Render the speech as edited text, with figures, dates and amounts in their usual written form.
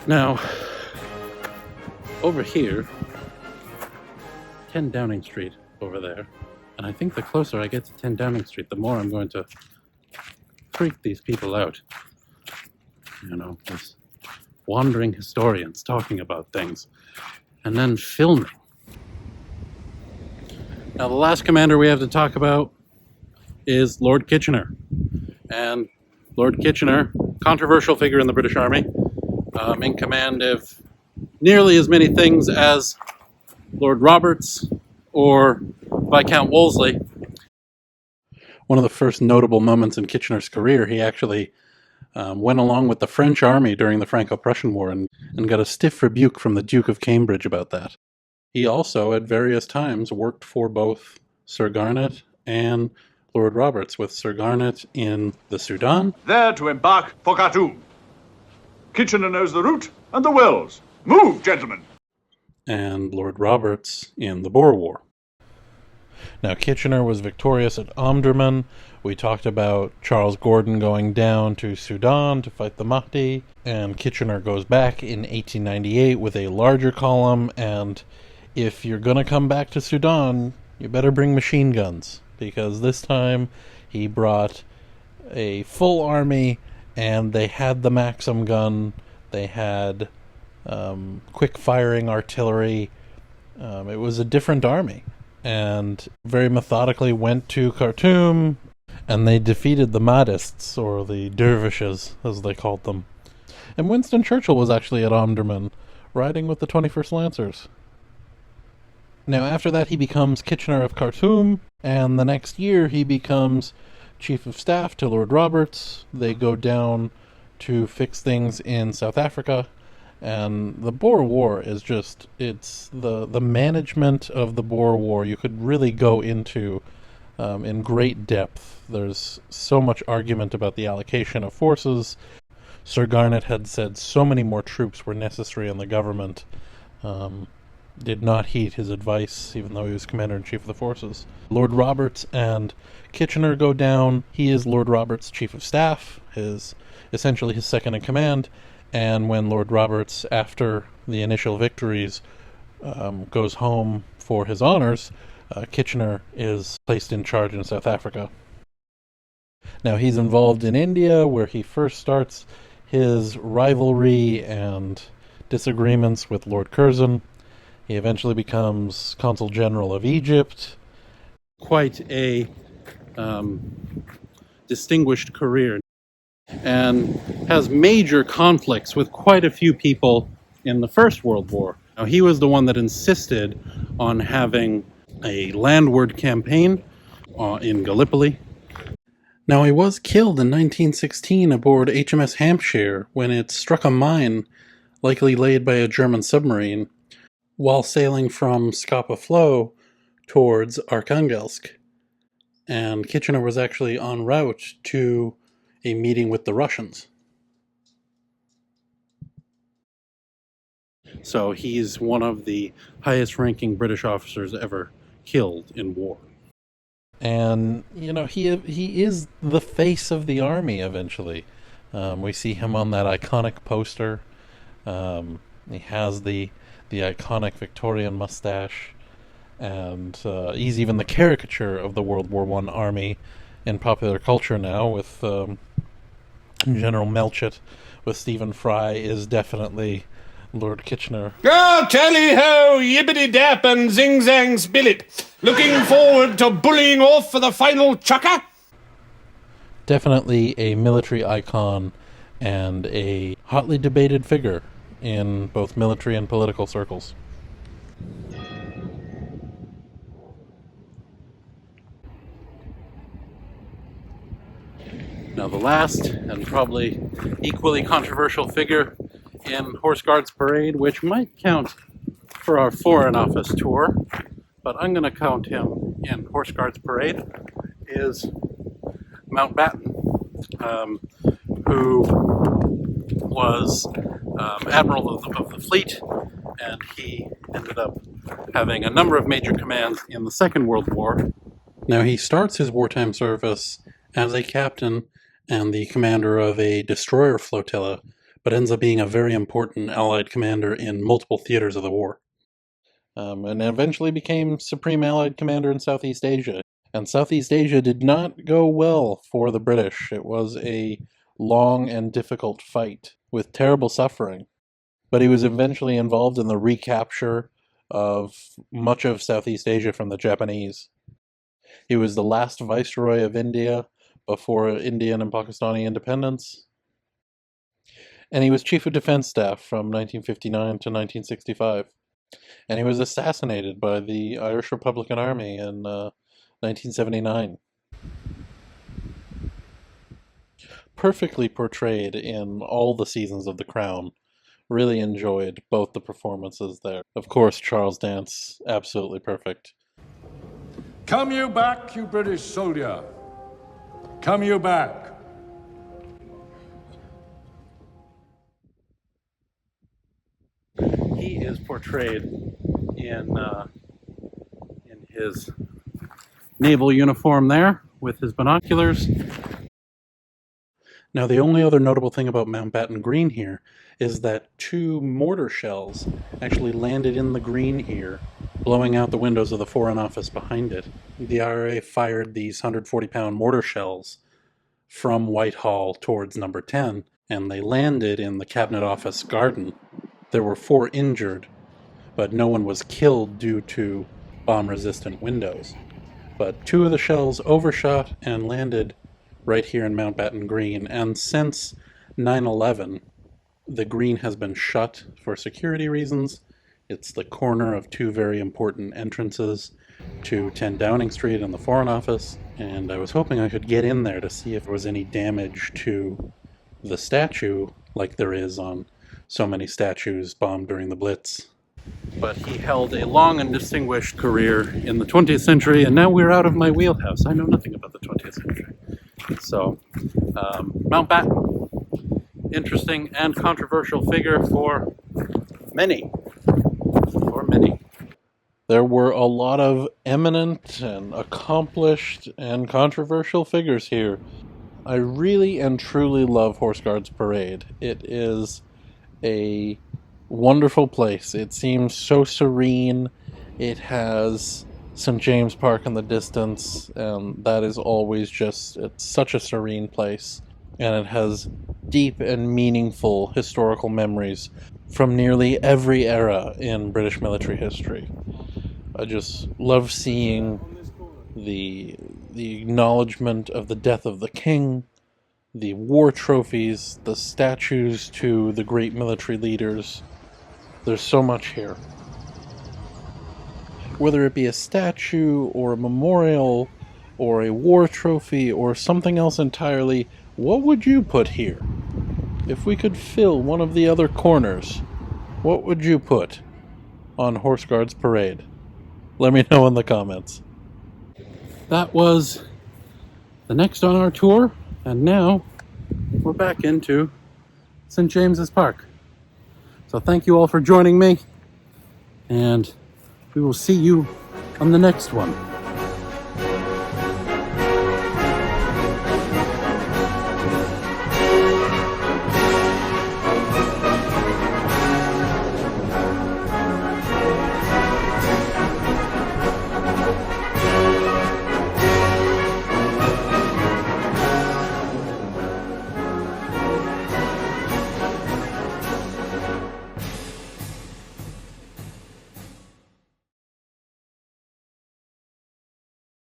Now, over here, 10 Downing Street over there, and I think the closer I get to 10 Downing Street, the more I'm going to freak these people out. You know, as wandering historians talking about things, and then filming. Now, the last commander we have to talk about is Lord Kitchener. And Lord Kitchener, controversial figure in the British Army, in command of nearly as many things as Lord Roberts or Viscount Wolseley. One of the first notable moments in Kitchener's career, he actually went along with the French army during the Franco-Prussian War and got a stiff rebuke from the Duke of Cambridge about that. He also, at various times, worked for both Sir Garnet and Lord Roberts, with Sir Garnet in the Sudan. There to embark for Khartoum. Kitchener knows the route and the wells. Move, gentlemen! And Lord Roberts in the Boer War. Now, Kitchener was victorious at Omdurman. We talked about Charles Gordon going down to Sudan to fight the Mahdi, and Kitchener goes back in 1898 with a larger column, and if you're going to come back to Sudan, you better bring machine guns, because this time he brought a full army, and they had the Maxim gun, they had quick-firing artillery. It was a different army, and very methodically went to Khartoum, and they defeated the Mahdists, or the dervishes, as they called them. And Winston Churchill was actually at Omdurman, riding with the 21st Lancers. Now, after that, he becomes Kitchener of Khartoum, and the next year he becomes Chief of Staff to Lord Roberts. They go down to fix things in South Africa, and the Boer War is just, it's the management of the Boer War you could really go into in great depth. There's so much argument about the allocation of forces. Sir Garnet had said so many more troops were necessary, and the government did not heed his advice, even though he was Commander-in-Chief of the forces. Lord Roberts and Kitchener go down. He is Lord Roberts' Chief of Staff, essentially his second-in-command, and when Lord Roberts, after the initial victories, goes home for his honors, Kitchener is placed in charge in South Africa. Now, he's involved in India, where he first starts his rivalry and disagreements with Lord Curzon. He eventually becomes Consul General of Egypt. Quite a distinguished career, and has major conflicts with quite a few people in the First World War. Now, he was the one that insisted on having a landward campaign in Gallipoli. Now, he was killed in 1916 aboard HMS Hampshire when it struck a mine, likely laid by a German submarine, while sailing from Scapa Flow towards Arkhangelsk. And Kitchener was actually en route to a meeting with the Russians. So he's one of the highest-ranking British officers ever killed in war. And, you know, he is the face of the army eventually. We see him on that iconic poster. He has the iconic Victorian mustache, and he's even the caricature of the World War I army in popular culture now, with General Melchett, with Stephen Fry, is definitely Lord Kitchener. Go tally-ho, yibbity-dap and zing-zang spillet. Looking forward to bullying off for the final chucker? Definitely a military icon and a hotly debated figure in both military and political circles. Now, the last and probably equally controversial figure in Horse Guards Parade, which might count for our Foreign Office tour, but I'm going to count him in Horse Guards Parade, is Mountbatten, who was Admiral of the Fleet, and he ended up having a number of major commands in the Second World War. Now, he starts his wartime service as a captain and the commander of a destroyer flotilla, but ends up being a very important Allied commander in multiple theaters of the war. And eventually became Supreme Allied Commander in Southeast Asia. And Southeast Asia did not go well for the British. It was a long and difficult fight with terrible suffering. But he was eventually involved in the recapture of much of Southeast Asia from the Japanese. He was the last Viceroy of India before Indian and Pakistani independence. And he was Chief of Defense Staff from 1959 to 1965. And he was assassinated by the Irish Republican Army in 1979. Perfectly portrayed in all the seasons of The Crown. Really enjoyed both the performances there. Of course, Charles Dance, absolutely perfect. Come you back, you British soldier. Come you back. He is portrayed in his naval uniform there with his binoculars. Now, the only other notable thing about Mountbatten Green here is that 2 mortar shells actually landed in the green here, blowing out the windows of the Foreign Office behind it. The IRA fired these 140-pound mortar shells from Whitehall towards Number 10, and they landed in the Cabinet Office garden. There were 4 injured, but no one was killed due to bomb-resistant windows. But 2 of the shells overshot and landed right here in Mountbatten Green, and since 9/11, the green has been shut for security reasons. It's the corner of 2 very important entrances to 10 Downing Street and the Foreign Office, and I was hoping I could get in there to see if there was any damage to the statue, like there is on so many statues bombed during the Blitz. But he held a long and distinguished career in the 20th century, and now we're out of my wheelhouse. I know nothing about the 20th century. So, Mountbatten, interesting and controversial figure for many. There were a lot of eminent and accomplished and controversial figures here. I really and truly love Horse Guards Parade. It is a wonderful place. It seems so serene. It has St. James Park in the distance, and that is always it's such a serene place. And it has deep and meaningful historical memories from nearly every era in British military history. I just love seeing the acknowledgement of the death of the king, the war trophies, the statues to the great military leaders. There's so much here. Whether it be a statue or a memorial or a war trophy or something else entirely, what would you put here? If we could fill one of the other corners, what would you put on Horse Guards Parade? Let me know in the comments. That was the next on our tour, and now we're back into St. James's Park. So thank you all for joining me, and we will see you on the next one.